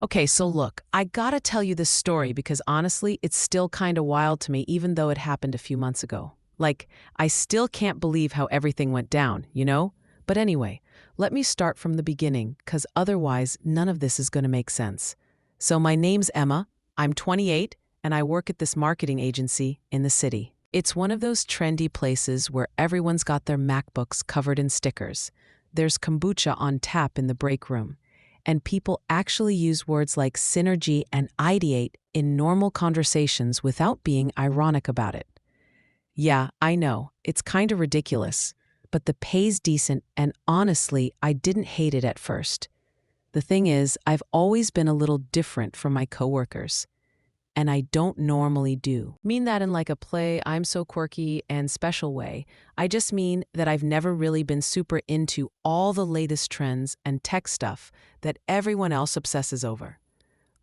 Okay, so look, I gotta tell you this story because honestly, it's still kinda wild to me, even though it happened a few months ago. Like, I still can't believe how everything went down, you know? But anyway, let me start from the beginning, because otherwise, none of this is gonna make sense. So, my name's Emma, I'm 28, and I work at this marketing agency in the city. It's one of those trendy places where everyone's got their MacBooks covered in stickers. There's kombucha on tap in the break room, and people actually use words like synergy and ideate in normal conversations without being ironic about it. Yeah, I know, it's kind of ridiculous, but the pay's decent, and honestly, I didn't hate it at first. The thing is, I've always been a little different from my coworkers, and I don't normally do. Mean that in like a play, I'm so quirky and special way. I just mean that I've never really been super into all the latest trends and tech stuff that everyone else obsesses over.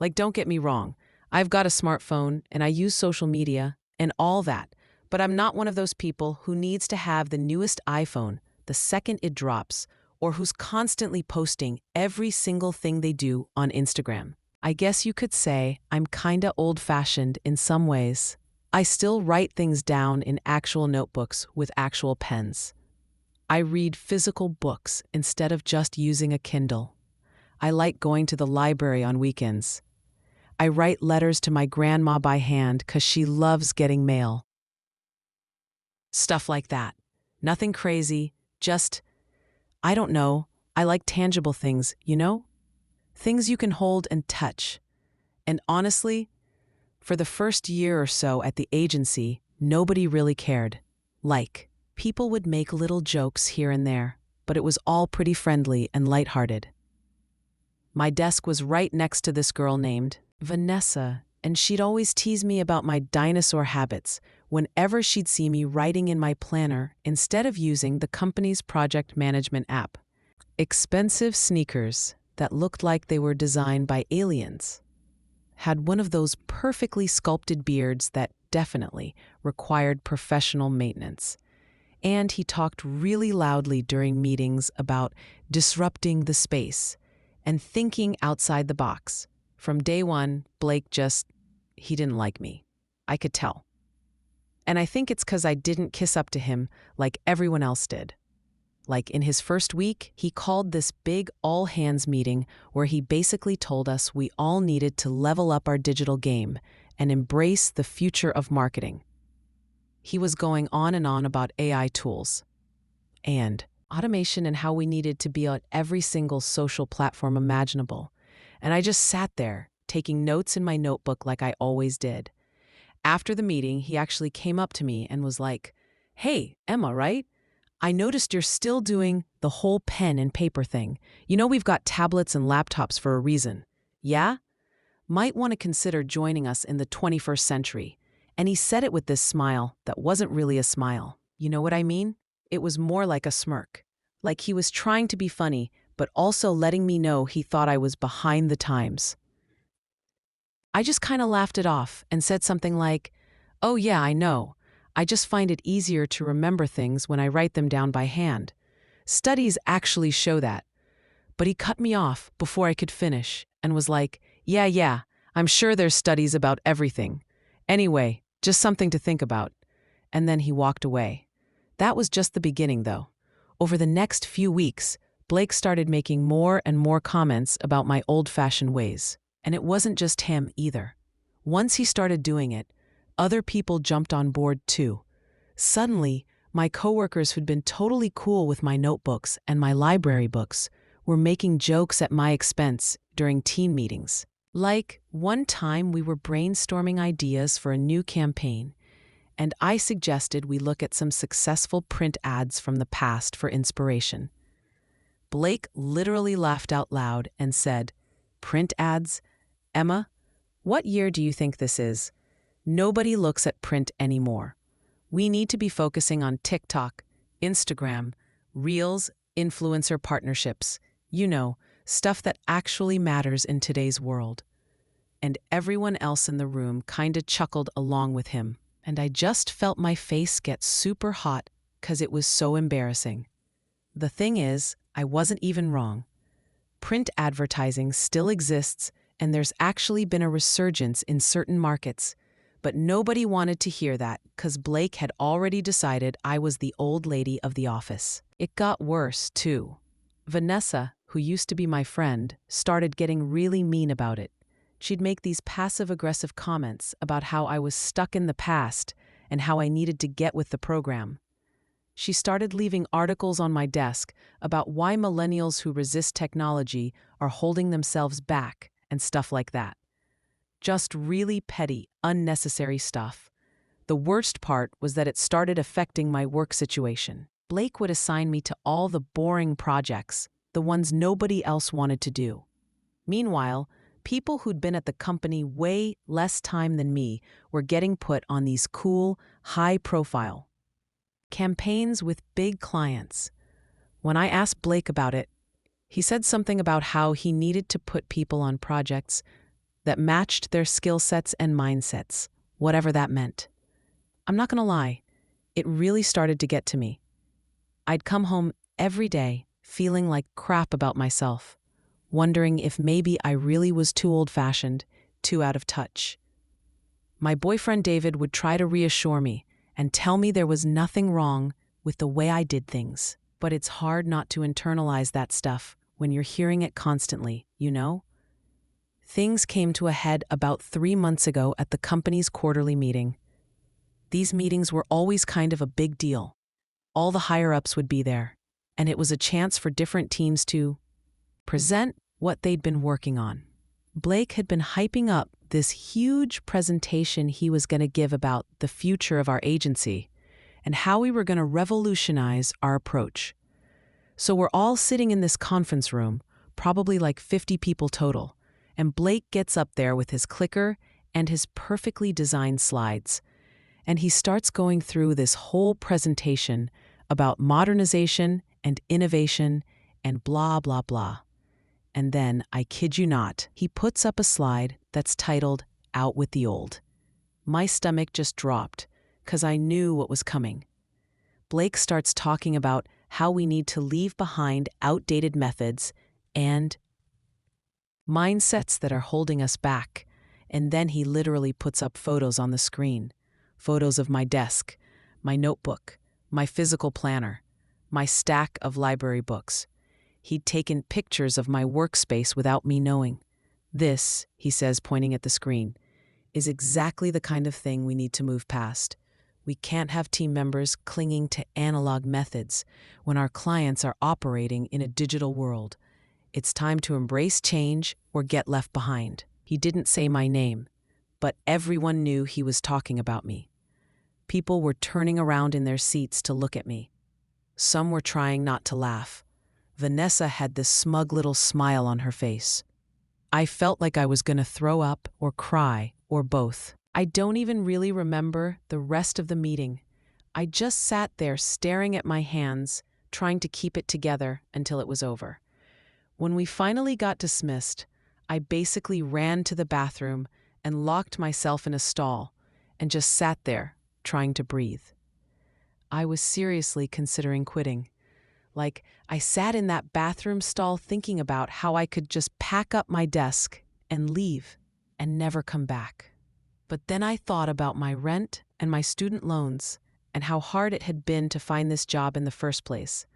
Like, don't get me wrong, I've got a smartphone and I use social media and all that, but I'm not one of those people who needs to have the newest iPhone the second it drops, or who's constantly posting every single thing they do on Instagram. I guess you could say I'm kinda old-fashioned in some ways. I still write things down in actual notebooks with actual pens. I read physical books instead of just using a Kindle. I like going to the library on weekends. I write letters to my grandma by hand 'cause she loves getting mail. Stuff like that. Nothing crazy, just, I don't know, I like tangible things, you know? Things you can hold and touch. And honestly, for the first year or so at the agency, nobody really cared. Like, people would make little jokes here and there, but it was all pretty friendly and lighthearted. My desk was right next to this girl named Vanessa, and she'd always tease me about my dinosaur habits whenever she'd see me writing in my planner instead of using the company's project management app. Expensive sneakers that looked like they were designed by aliens, had one of those perfectly sculpted beards that definitely required professional maintenance. And he talked really loudly during meetings about disrupting the space and thinking outside the box. From day one, Blake he didn't like me. I could tell. And I think it's 'cause I didn't kiss up to him like everyone else did. Like in his first week, he called this big all-hands meeting where he basically told us we all needed to level up our digital game and embrace the future of marketing. He was going on and on about AI tools and automation and how we needed to be on every single social platform imaginable. And I just sat there, taking notes in my notebook like I always did. After the meeting, he actually came up to me and was like, "Hey, Emma, right? I noticed you're still doing the whole pen and paper thing. You know we've got tablets and laptops for a reason. Yeah? Might want to consider joining us in the 21st century." And he said it with this smile that wasn't really a smile. You know what I mean? It was more like a smirk. Like he was trying to be funny, but also letting me know he thought I was behind the times. I just kind of laughed it off and said something like, "Oh yeah, I know. I just find it easier to remember things when I write them down by hand. Studies actually show that." But he cut me off before I could finish and was like, Yeah, I'm sure there's studies about everything. Anyway, just something to think about." And then he walked away. That was just the beginning, though. Over the next few weeks, Blake started making more and more comments about my old-fashioned ways. And it wasn't just him either. Once he started doing it, other people jumped on board too. Suddenly, my coworkers who'd been totally cool with my notebooks and my library books were making jokes at my expense during team meetings. Like, one time we were brainstorming ideas for a new campaign, and I suggested we look at some successful print ads from the past for inspiration. Blake literally laughed out loud and said, "Print ads? Emma, what year do you think this is? Nobody looks at print anymore. We need to be focusing on TikTok, Instagram, Reels, influencer partnerships. You know, stuff that actually matters in today's world." And everyone else in the room kinda chuckled along with him, and I just felt my face get super hot 'cause it was so embarrassing. The thing is, I wasn't even wrong. Print advertising still exists, and there's actually been a resurgence in certain markets. But nobody wanted to hear that because Blake had already decided I was the old lady of the office. It got worse, too. Vanessa, who used to be my friend, started getting really mean about it. She'd make these passive-aggressive comments about how I was stuck in the past and how I needed to get with the program. She started leaving articles on my desk about why millennials who resist technology are holding themselves back and stuff like that. Just really petty, unnecessary stuff. The worst part was that it started affecting my work situation. Blake would assign me to all the boring projects, the ones nobody else wanted to do. Meanwhile, people who'd been at the company way less time than me were getting put on these cool, high-profile campaigns with big clients. When I asked Blake about it, he said something about how he needed to put people on projects that matched their skill sets and mindsets, whatever that meant. I'm not going to lie, it really started to get to me. I'd come home every day feeling like crap about myself, wondering if maybe I really was too old-fashioned, too out of touch. My boyfriend David would try to reassure me and tell me there was nothing wrong with the way I did things. But it's hard not to internalize that stuff when you're hearing it constantly, you know? Things came to a head about 3 months ago at the company's quarterly meeting. These meetings were always kind of a big deal. All the higher-ups would be there, and it was a chance for different teams to present what they'd been working on. Blake had been hyping up this huge presentation he was going to give about the future of our agency and how we were going to revolutionize our approach. So we're all sitting in this conference room, probably like 50 people total, and Blake gets up there with his clicker and his perfectly designed slides, and he starts going through this whole presentation about modernization and innovation and blah, blah, blah. And then, I kid you not, he puts up a slide that's titled, "Out with the Old." My stomach just dropped, 'cause I knew what was coming. Blake starts talking about how we need to leave behind outdated methods and mindsets that are holding us back. And then he literally puts up photos on the screen. Photos of my desk, my notebook, my physical planner, my stack of library books. He'd taken pictures of my workspace without me knowing. This, he says, pointing at the screen, is exactly the kind of thing we need to move past. We can't have team members clinging to analog methods when our clients are operating in a digital world. It's time to embrace change or get left behind. He didn't say my name, but everyone knew he was talking about me. People were turning around in their seats to look at me. Some were trying not to laugh. Vanessa had this smug little smile on her face. I felt like I was going to throw up or cry or both. I don't even really remember the rest of the meeting. I just sat there staring at my hands, trying to keep it together until it was over. When we finally got dismissed, I basically ran to the bathroom and locked myself in a stall and just sat there, trying to breathe. I was seriously considering quitting. Like, I sat in that bathroom stall thinking about how I could just pack up my desk and leave and never come back. But then I thought about my rent and my student loans and how hard it had been to find this job in the first place.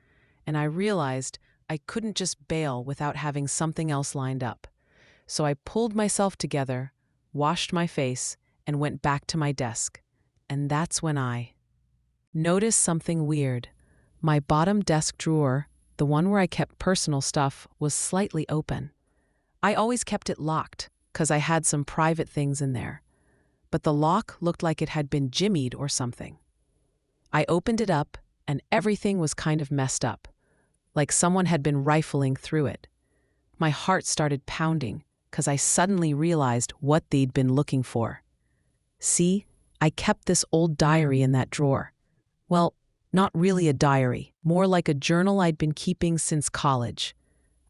And I realized I couldn't just bail without having something else lined up. So I pulled myself together, washed my face, and went back to my desk. And that's when I noticed something weird. My bottom desk drawer, the one where I kept personal stuff, was slightly open. I always kept it locked, 'cause I had some private things in there. But the lock looked like it had been jimmied or something. I opened it up, and everything was kind of messed up, like someone had been rifling through it. My heart started pounding, 'cause I suddenly realized what they'd been looking for. See, I kept this old diary in that drawer. Well, not really a diary, more like a journal I'd been keeping since college.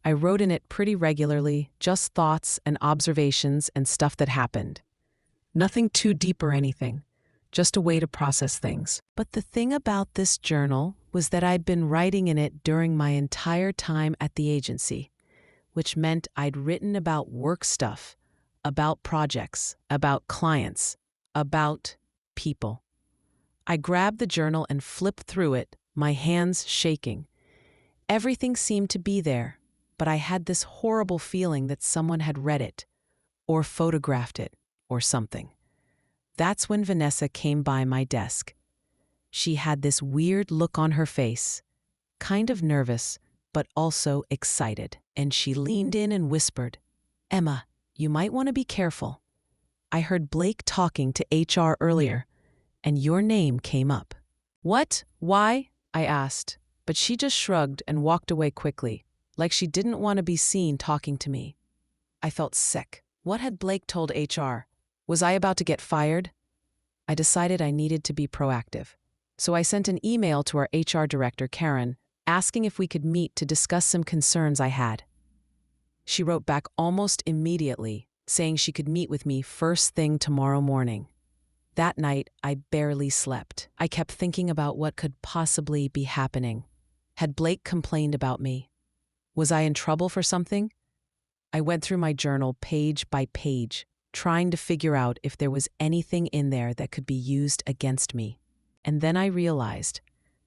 I wrote in it pretty regularly, just thoughts and observations and stuff that happened. Nothing too deep or anything, just a way to process things. But the thing about this journal was that I'd been writing in it during my entire time at the agency, which meant I'd written about work stuff, about projects, about clients, about people. I grabbed the journal and flipped through it, my hands shaking. Everything seemed to be there, but I had this horrible feeling that someone had read it, or photographed it, or something. That's when Vanessa came by my desk. She had this weird look on her face, kind of nervous, but also excited, and she leaned in and whispered, "Emma, you might want to be careful. I heard Blake talking to HR earlier, and your name came up." "What? Why?" I asked, but she just shrugged and walked away quickly, like she didn't want to be seen talking to me. I felt sick. What had Blake told HR? Was I about to get fired? I decided I needed to be proactive. So I sent an email to our HR director, Karen, asking if we could meet to discuss some concerns I had. She wrote back almost immediately, saying she could meet with me first thing tomorrow morning. That night, I barely slept. I kept thinking about what could possibly be happening. Had Blake complained about me? Was I in trouble for something? I went through my journal page by page, trying to figure out if there was anything in there that could be used against me. And then I realized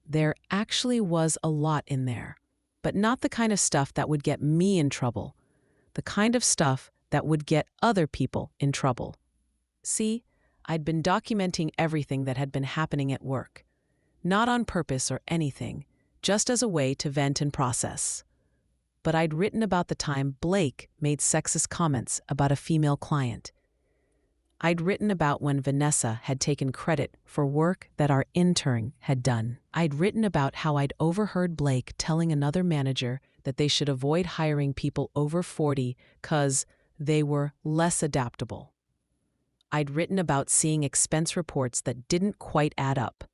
there actually was a lot in there, but not the kind of stuff that would get me in trouble, the kind of stuff that would get other people in trouble. See, I'd been documenting everything that had been happening at work, not on purpose or anything, just as a way to vent and process. But I'd written about the time Blake made sexist comments about a female client. I'd written about when Vanessa had taken credit for work that our intern had done. I'd written about how I'd overheard Blake telling another manager that they should avoid hiring people over 40 'cause they were less adaptable. I'd written about seeing expense reports that didn't quite add up.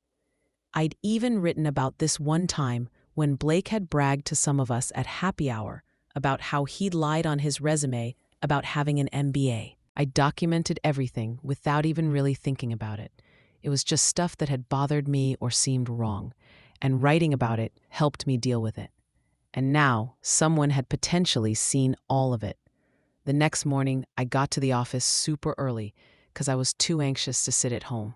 I'd even written about this one time when Blake had bragged to some of us at happy hour about how he'd lied on his resume about having an MBA. I documented everything without even really thinking about it. It was just stuff that had bothered me or seemed wrong, and writing about it helped me deal with it. And now, someone had potentially seen all of it. The next morning, I got to the office super early because I was too anxious to sit at home.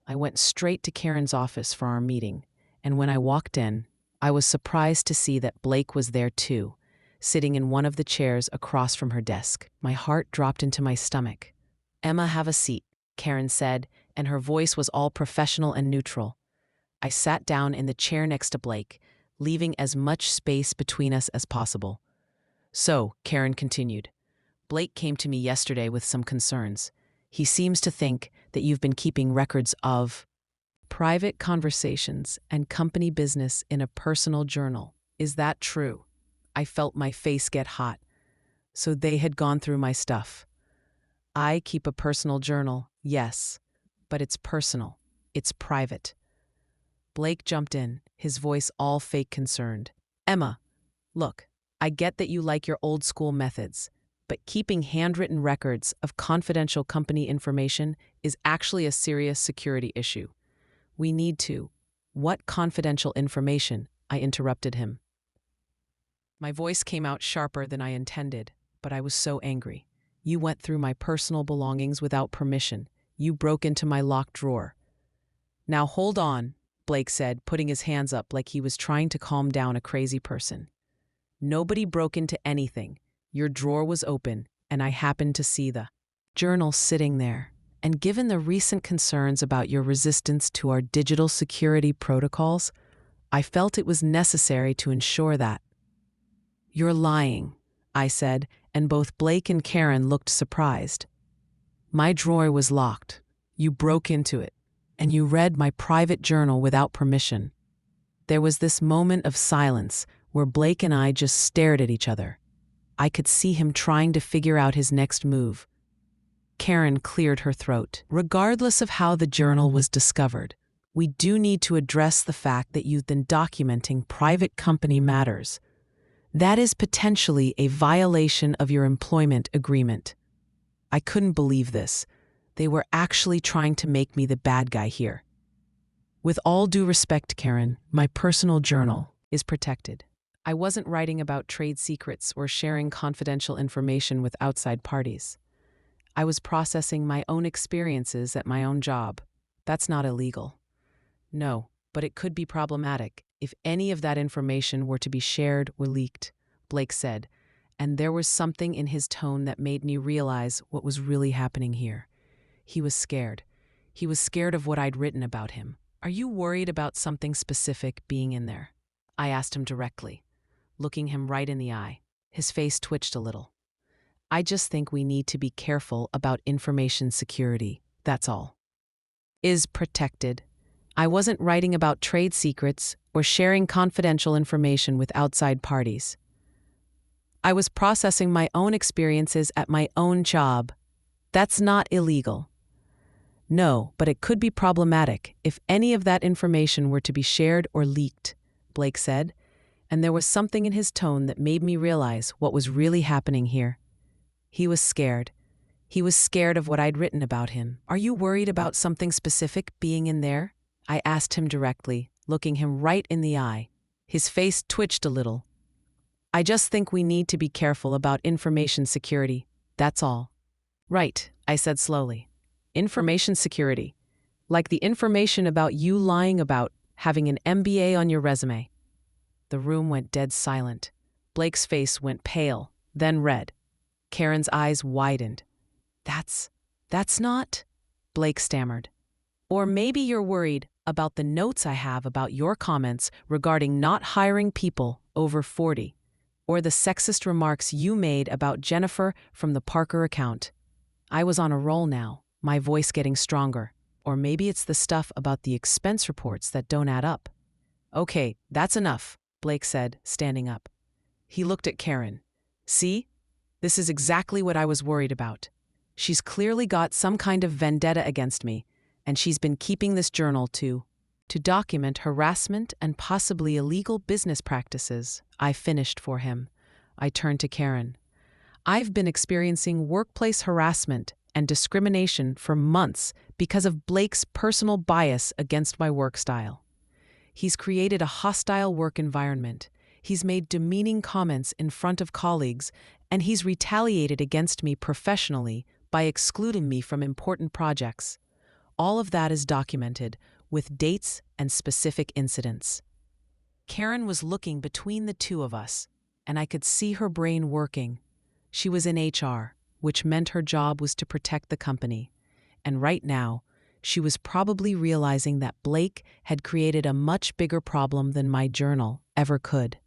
I went straight to Karen's office for our meeting, and when I walked in, I was surprised to see that Blake was there too, sitting in one of the chairs across from her desk. My heart dropped into my stomach. "Emma, have a seat," Karen said, and her voice was all professional and neutral. I sat down in the chair next to Blake, leaving as much space between us as possible. "So," Karen continued, "Blake came to me yesterday with some concerns. He seems to think that you've been keeping records of private conversations and company business in a personal journal. Is that true?" I felt my face get hot. So they had gone through my stuff. I keep a personal journal, yes, but it's personal. It's private. Blake jumped in, his voice all fake concerned. "Emma, look, I get that you like your old school methods, but keeping handwritten records of confidential company information is actually a serious security issue. We need to—" "What confidential information?" I interrupted him. My voice came out sharper than I intended, but I was so angry. "You went through my personal belongings without permission. You broke into my locked drawer." "Now hold on," Blake said, putting his hands up like he was trying to calm down a crazy person. "Nobody broke into anything. Your drawer was open, and I happened to see the journal sitting there. And given the recent concerns about your resistance to our digital security protocols, I felt it was necessary to ensure that." "You're lying," I said, and both Blake and Karen looked surprised. "My drawer was locked. You broke into it, and you read my private journal without permission." There was this moment of silence where Blake and I just stared at each other. I could see him trying to figure out his next move. Karen cleared her throat. "Regardless of how the journal was discovered, we do need to address the fact that you've been documenting private company matters. That is potentially a violation of your employment agreement." I couldn't believe this. They were actually trying to make me the bad guy here. "With all due respect, Karen, my personal journal is protected. I wasn't writing about trade secrets or sharing confidential information with outside parties. I was processing my own experiences at my own job. That's not illegal. No, but it could be problematic if any of that information were to be shared or leaked, Blake said, and there was something in his tone that made me realize what was really happening here. He was scared. He was scared of what I'd written about him. Are you worried about something specific being in there? I asked him directly, looking him right in the eye. His face twitched a little. I just think we need to be careful about information security, that's all. Is protected. I wasn't writing about trade secrets or sharing confidential information with outside parties. I was processing my own experiences at my own job. That's not illegal. No, but it could be problematic if any of that information were to be shared or leaked, Blake said, and there was something in his tone that made me realize what was really happening here. He was scared. He was scared of what I'd written about him. Are you worried about something specific being in there? I asked him directly, looking him right in the eye. His face twitched a little. I just think we need to be careful about information security, that's all. Right, I said slowly. Information security. Like the information about you lying about having an MBA on your resume. The room went dead silent. Blake's face went pale, then red. Karen's eyes widened. That's not, Blake stammered. Or maybe you're worried about the notes I have about your comments regarding not hiring people over 40, or the sexist remarks you made about Jennifer from the Parker account. I was on a roll now, my voice getting stronger. Or maybe it's the stuff about the expense reports that don't add up. Okay, that's enough, Blake said, standing up. He looked at Karen. See? This is exactly what I was worried about. She's clearly got some kind of vendetta against me, and she's been keeping this journal to document harassment and possibly illegal business practices. I finished for him. I turned to Karen. I've been experiencing workplace harassment and discrimination for months because of Blake's personal bias against my work style. He's created a hostile work environment. He's made demeaning comments in front of colleagues, and he's retaliated against me professionally by excluding me from important projects. All of that is documented, with dates and specific incidents. Karen was looking between the two of us, and I could see her brain working. She was in HR, which meant her job was to protect the company. And right now, she was probably realizing that Blake had created a much bigger problem than my journal ever could.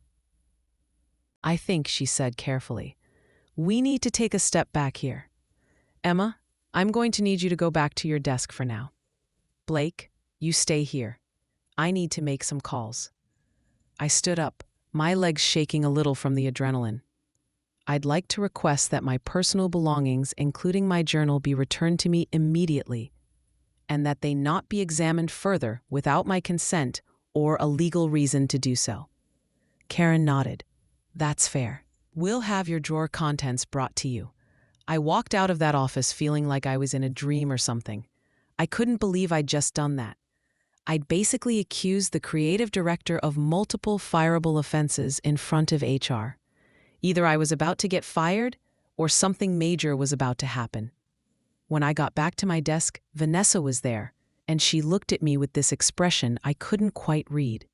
I think, she said carefully, we need to take a step back here. Emma, I'm going to need you to go back to your desk for now. Blake, you stay here. I need to make some calls. I stood up, my legs shaking a little from the adrenaline. I'd like to request that my personal belongings, including my journal, be returned to me immediately, and that they not be examined further without my consent or a legal reason to do so. Karen nodded. That's fair. We'll have your drawer contents brought to you. I walked out of that office feeling like I was in a dream or something. I couldn't believe I'd just done that. I'd basically accused the creative director of multiple fireable offenses in front of HR. Either I was about to get fired or something major was about to happen. When I got back to my desk, Vanessa was there, and she looked at me with this expression I couldn't quite read.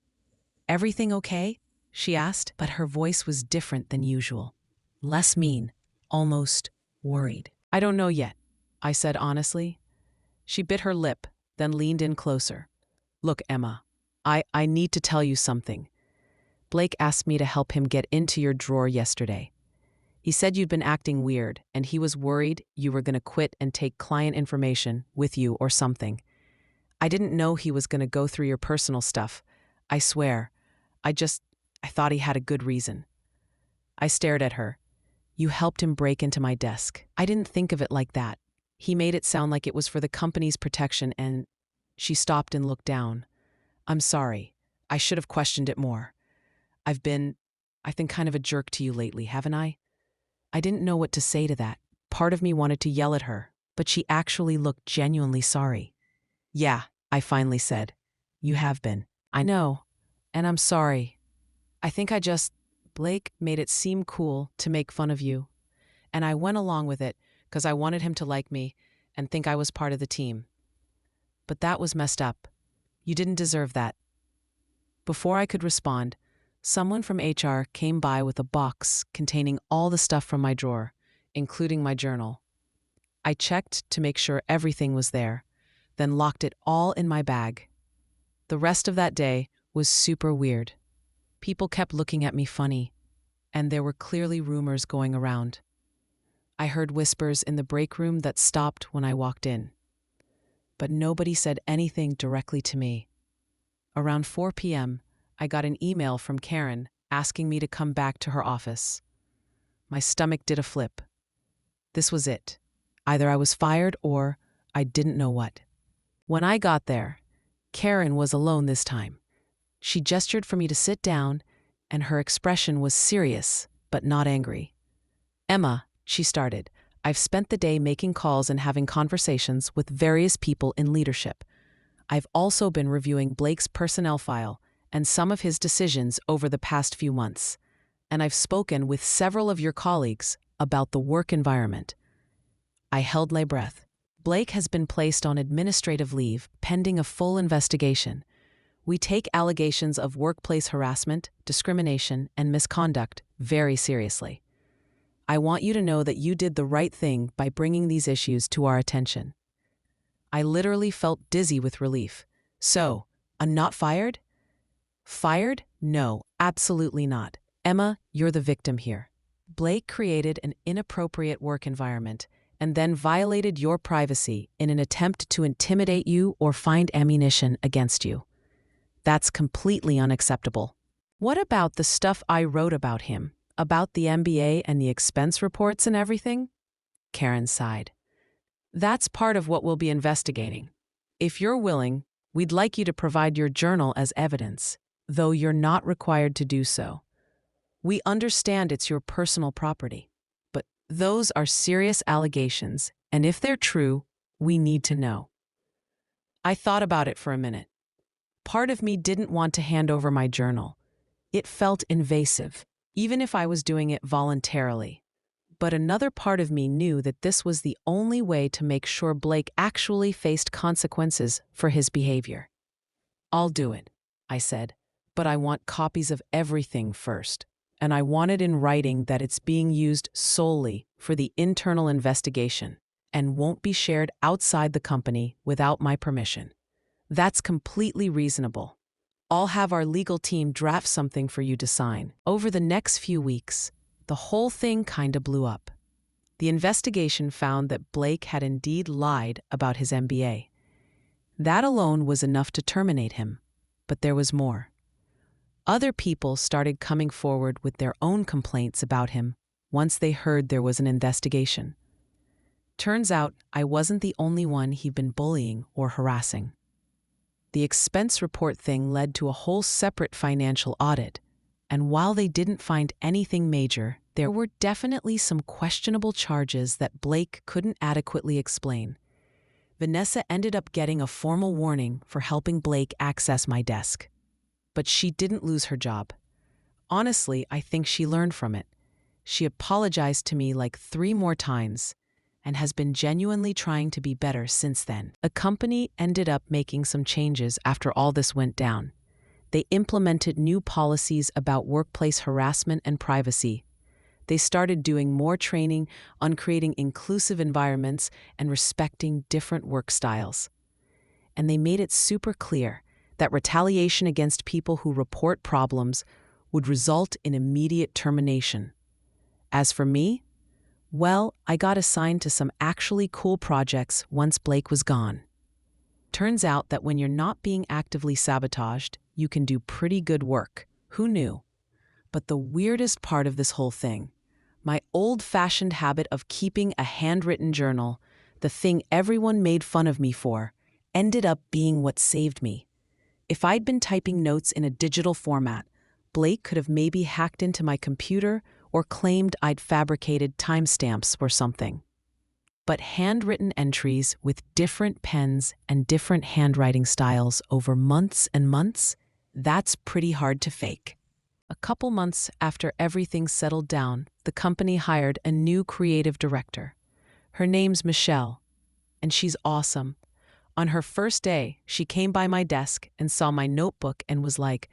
Everything okay? She asked, but her voice was different than usual. Less mean, almost worried. I don't know yet, I said honestly. She bit her lip, then leaned in closer. Look, Emma, I need to tell you something. Blake asked me to help him get into your drawer yesterday. He said you'd been acting weird, and he was worried you were going to quit and take client information with you or something. I didn't know he was going to go through your personal stuff. I swear. I thought he had a good reason. I stared at her. You helped him break into my desk. I didn't think of it like that. He made it sound like it was for the company's protection and... She stopped and looked down. I'm sorry. I should have questioned it more. I've been kind of a jerk to you lately, haven't I? I didn't know what to say to that. Part of me wanted to yell at her, but she actually looked genuinely sorry. Yeah, I finally said. You have been. I know. And I'm sorry. I think Blake made it seem cool to make fun of you. And I went along with it, because I wanted him to like me and think I was part of the team. But that was messed up. You didn't deserve that. Before I could respond, someone from HR came by with a box containing all the stuff from my drawer, including my journal. I checked to make sure everything was there, then locked it all in my bag. The rest of that day was super weird. People kept looking at me funny, and there were clearly rumors going around. I heard whispers in the break room that stopped when I walked in. But nobody said anything directly to me. Around 4 p.m., I got an email from Karen asking me to come back to her office. My stomach did a flip. This was it. Either I was fired or I didn't know what. When I got there, Karen was alone this time. She gestured for me to sit down, and her expression was serious, but not angry. "Emma," she started, "I've spent the day making calls and having conversations with various people in leadership. I've also been reviewing Blake's personnel file and some of his decisions over the past few months. And I've spoken with several of your colleagues about the work environment." I held my breath. Blake has been placed on administrative leave pending a full investigation. We take allegations of workplace harassment, discrimination, and misconduct very seriously. I want you to know that you did the right thing by bringing these issues to our attention. I literally felt dizzy with relief. So, I'm not fired? Fired? No, absolutely not. Emma, you're the victim here. Blake created an inappropriate work environment and then violated your privacy in an attempt to intimidate you or find ammunition against you. That's completely unacceptable. What about the stuff I wrote about him, about the MBA and the expense reports and everything? Karen sighed. That's part of what we'll be investigating. If you're willing, we'd like you to provide your journal as evidence, though you're not required to do so. We understand it's your personal property, but those are serious allegations, and if they're true, we need to know. I thought about it for a minute. Part of me didn't want to hand over my journal. It felt invasive, even if I was doing it voluntarily. But another part of me knew that this was the only way to make sure Blake actually faced consequences for his behavior. "I'll do it," I said, "but I want copies of everything first. And I want it in writing that it's being used solely for the internal investigation and won't be shared outside the company without my permission." That's completely reasonable. I'll have our legal team draft something for you to sign. Over the next few weeks, the whole thing kinda blew up. The investigation found that Blake had indeed lied about his MBA. That alone was enough to terminate him, but there was more. Other people started coming forward with their own complaints about him once they heard there was an investigation. Turns out I wasn't the only one he'd been bullying or harassing. The expense report thing led to a whole separate financial audit, and while they didn't find anything major, there were definitely some questionable charges that Blake couldn't adequately explain. Vanessa ended up getting a formal warning for helping Blake access my desk. But she didn't lose her job. Honestly, I think she learned from it. She apologized to me like 3 more times and has been genuinely trying to be better since then. The company ended up making some changes after all this went down. They implemented new policies about workplace harassment and privacy. They started doing more training on creating inclusive environments and respecting different work styles. And they made it super clear that retaliation against people who report problems would result in immediate termination. As for me, well, I got assigned to some actually cool projects once Blake was gone. Turns out that when you're not being actively sabotaged, you can do pretty good work. Who knew? But the weirdest part of this whole thing, my old-fashioned habit of keeping a handwritten journal, the thing everyone made fun of me for, ended up being what saved me. If I'd been typing notes in a digital format, Blake could have maybe hacked into my computer or claimed I'd fabricated timestamps or something. But handwritten entries with different pens and different handwriting styles over months and months, that's pretty hard to fake. A couple months after everything settled down, the company hired a new creative director. Her name's Michelle, and she's awesome. On her first day, she came by my desk and saw my notebook and was like,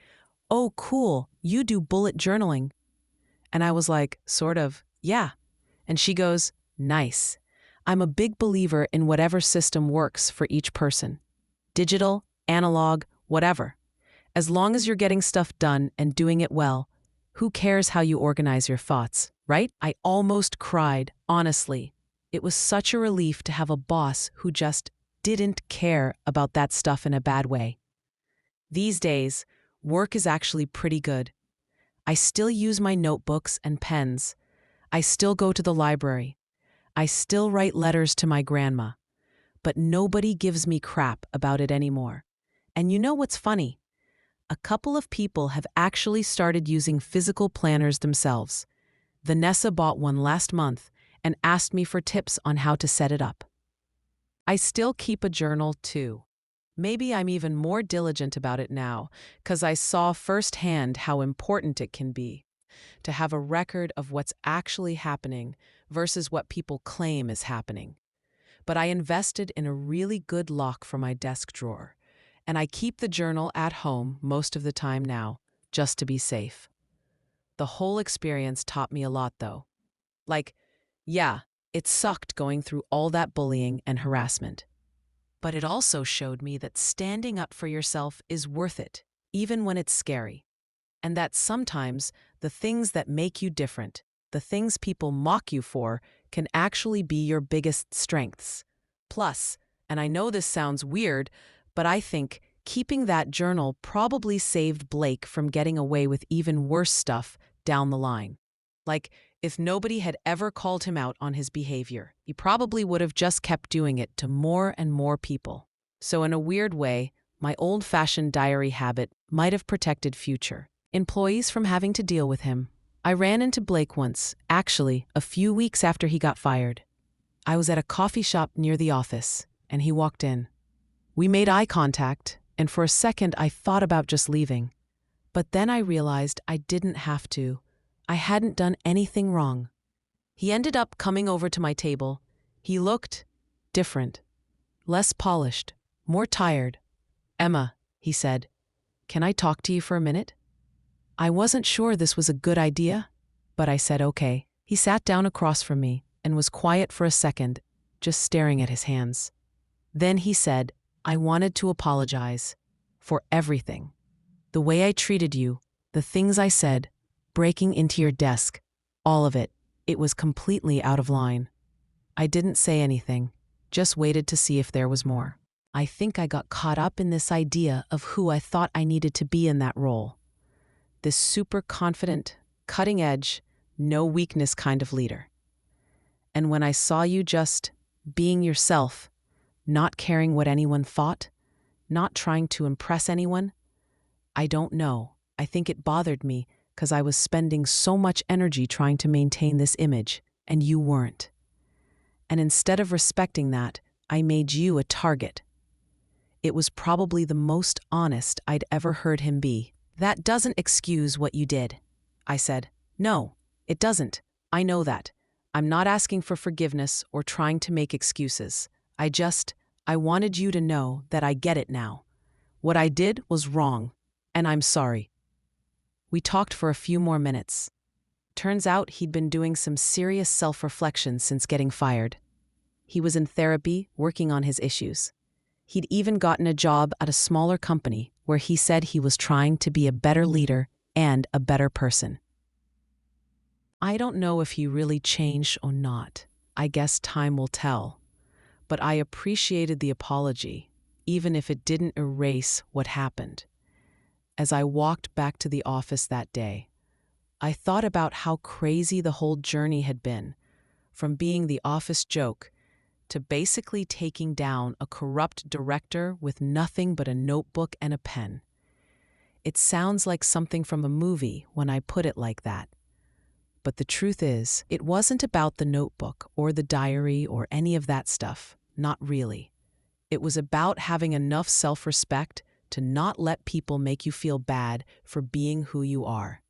"Oh, cool, you do bullet journaling." And I was like, "Sort of, yeah." And she goes, "Nice. I'm a big believer in whatever system works for each person. Digital, analog, whatever. As long as you're getting stuff done and doing it well, who cares how you organize your thoughts, right?" I almost cried, honestly. It was such a relief to have a boss who just didn't care about that stuff in a bad way. These days, work is actually pretty good. I still use my notebooks and pens. I still go to the library. I still write letters to my grandma. But nobody gives me crap about it anymore. And you know what's funny? A couple of people have actually started using physical planners themselves. Vanessa bought one last month and asked me for tips on how to set it up. I still keep a journal too. Maybe I'm even more diligent about it now, 'cause I saw firsthand how important it can be to have a record of what's actually happening versus what people claim is happening. But I invested in a really good lock for my desk drawer, and I keep the journal at home most of the time now, just to be safe. The whole experience taught me a lot, though. Like, yeah, it sucked going through all that bullying and harassment. But it also showed me that standing up for yourself is worth it, even when it's scary. And that sometimes the things that make you different, the things people mock you for, can actually be your biggest strengths. Plus, and I know this sounds weird, but I think keeping that journal probably saved Blake from getting away with even worse stuff down the line. Like, if nobody had ever called him out on his behavior, he probably would have just kept doing it to more and more people. So in a weird way, my old-fashioned diary habit might have protected future employees from having to deal with him. I ran into Blake once, actually, a few weeks after he got fired. I was at a coffee shop near the office, and he walked in. We made eye contact, and for a second I thought about just leaving. But then I realized I didn't have to. I hadn't done anything wrong. He ended up coming over to my table. He looked different, less polished, more tired. "Emma," he said, "can I talk to you for a minute?" I wasn't sure this was a good idea, but I said okay. He sat down across from me and was quiet for a second, just staring at his hands. Then he said, "I wanted to apologize for everything. The way I treated you, the things I said, breaking into your desk, all of it. It was completely out of line." I didn't say anything, just waited to see if there was more. I think I got caught up in this idea of who I thought I needed to be in that role. This super confident, cutting edge, no weakness kind of leader. And when I saw you just being yourself, not caring what anyone thought, not trying to impress anyone, I don't know. I think it bothered me because I was spending so much energy trying to maintain this image, and you weren't. And instead of respecting that, I made you a target. It was probably the most honest I'd ever heard him be. "That doesn't excuse what you did," I said. "No, it doesn't. I know that. I'm not asking for forgiveness or trying to make excuses. I wanted you to know that I get it now. What I did was wrong, and I'm sorry." We talked for a few more minutes. Turns out he'd been doing some serious self-reflection since getting fired. He was in therapy, working on his issues. He'd even gotten a job at a smaller company where he said he was trying to be a better leader and a better person. I don't know if he really changed or not. I guess time will tell. But I appreciated the apology, even if it didn't erase what happened. As I walked back to the office that day, I thought about how crazy the whole journey had been, from being the office joke to basically taking down a corrupt director with nothing but a notebook and a pen. It sounds like something from a movie when I put it like that. But the truth is, it wasn't about the notebook or the diary or any of that stuff, not really. It was about having enough self-respect to not let people make you feel bad for being who you are.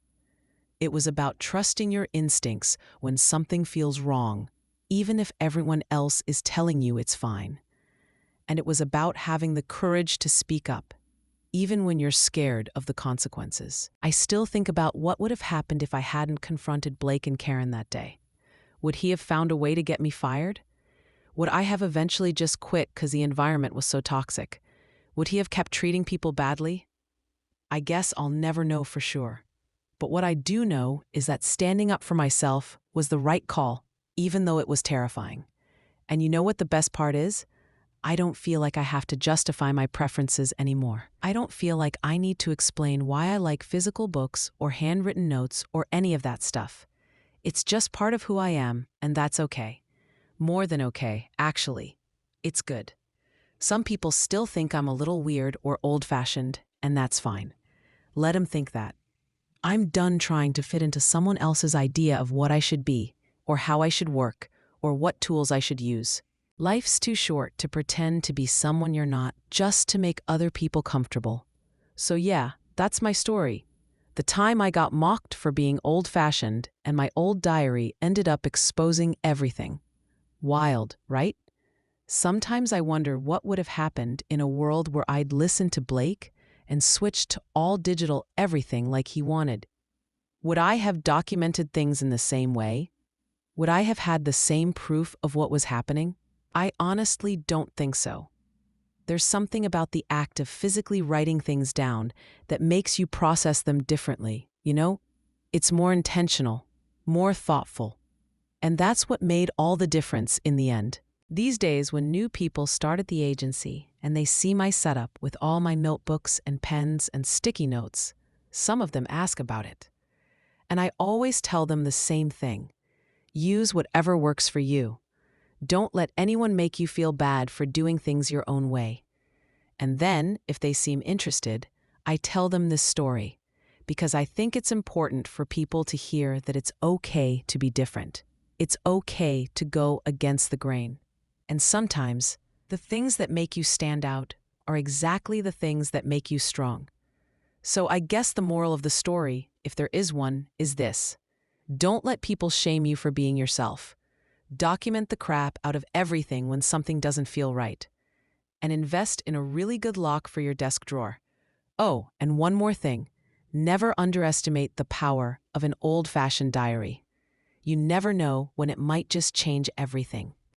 It was about trusting your instincts when something feels wrong, even if everyone else is telling you it's fine. And it was about having the courage to speak up, even when you're scared of the consequences. I still think about what would have happened if I hadn't confronted Blake and Karen that day. Would he have found a way to get me fired? Would I have eventually just quit because the environment was so toxic? Would he have kept treating people badly? I guess I'll never know for sure. But what I do know is that standing up for myself was the right call, even though it was terrifying. And you know what the best part is? I don't feel like I have to justify my preferences anymore. I don't feel like I need to explain why I like physical books or handwritten notes or any of that stuff. It's just part of who I am, and that's okay. More than okay, actually. It's good. Some people still think I'm a little weird or old-fashioned, and that's fine. Let them think that. I'm done trying to fit into someone else's idea of what I should be, or how I should work, or what tools I should use. Life's too short to pretend to be someone you're not just to make other people comfortable. So yeah, that's my story. The time I got mocked for being old-fashioned and my old diary ended up exposing everything. Wild, right? Sometimes I wonder what would have happened in a world where I'd listened to Blake and switched to all digital everything like he wanted. Would I have documented things in the same way? Would I have had the same proof of what was happening? I honestly don't think so. There's something about the act of physically writing things down that makes you process them differently, you know? It's more intentional, more thoughtful. And that's what made all the difference in the end. These days, when new people start at the agency and they see my setup with all my notebooks and pens and sticky notes, some of them ask about it. And I always tell them the same thing. Use whatever works for you. Don't let anyone make you feel bad for doing things your own way. And then, if they seem interested, I tell them this story, because I think it's important for people to hear that it's okay to be different. It's okay to go against the grain. And sometimes, the things that make you stand out are exactly the things that make you strong. So I guess the moral of the story, if there is one, is this. Don't let people shame you for being yourself. Document the crap out of everything when something doesn't feel right. And invest in a really good lock for your desk drawer. Oh, and one more thing. Never underestimate the power of an old-fashioned diary. You never know when it might just change everything.